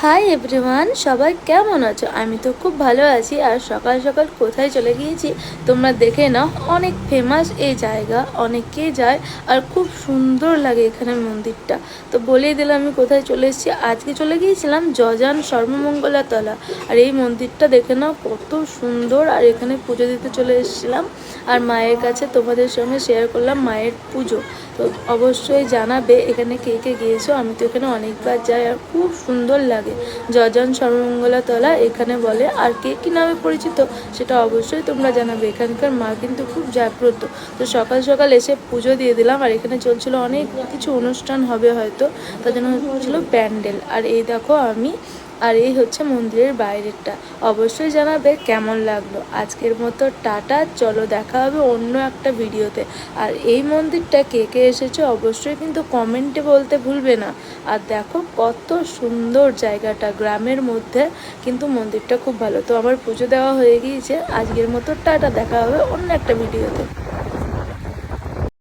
Hi everyone, সবাই কেমন আছো? আমি তো খুব ভালো আছি। আর সকাল সকাল কোথায় চলে গিয়েছি তোমরা দেখে নাও। অনেক ফেমাস এই জায়গা, অনেকেই যায় আর খুব সুন্দর লাগে এখানে মন্দিরটা। তো বলেই দিলাম আমি কোথায় চলে এসেছি। আজকে চলে গিয়েছিলাম জজান সর্বমঙ্গলা তলা। আর এই মন্দিরটা দেখে নাও কত সুন্দর। আর এখানে পুজো দিতে চলে এসেছিলাম আর মায়ের কাছে তোমাদের সঙ্গে শেয়ার করলাম মায়ের পুজো। তো অবশ্যই জানাবে এখানে কে কে গিয়েছো। আমি তো এখানে অনেকবার যাই আর খুব সুন্দর লাগে। জজন সর্বমঙ্গলা তলা এখানে বলে। আর কে কী নামে পরিচিত সেটা অবশ্যই তোমরা জানাবে। এখানকার মা কিন্তু খুব জাগ্রত। তো সকাল সকাল এসে পুজো দিয়ে দিলাম। আর এখানে চলছিল অনেক কিছু অনুষ্ঠান হবে হয়তো, তার জন্য হচ্ছিলো প্যান্ডেল। আর এই দেখো আমি, আর এই হচ্ছে মন্দিরের বাইরেরটা। অবশ্যই জানাবে কেমন লাগলো। আজকের মতো টাটা, চলো দেখা হবে অন্য একটা ভিডিওতে। আর এই মন্দিরটা কে কে এসেছো অবশ্যই কিন্তু কমেন্টে বলতে ভুলবে না। আর দেখো কত সুন্দর জায়গাটা, গ্রামের মধ্যে কিন্তু মন্দিরটা খুব ভালো। তো আমার পুজো দেওয়া হয়ে গিয়েছে। আজকের মতো টাটা, দেখা হবে অন্য একটা ভিডিওতে।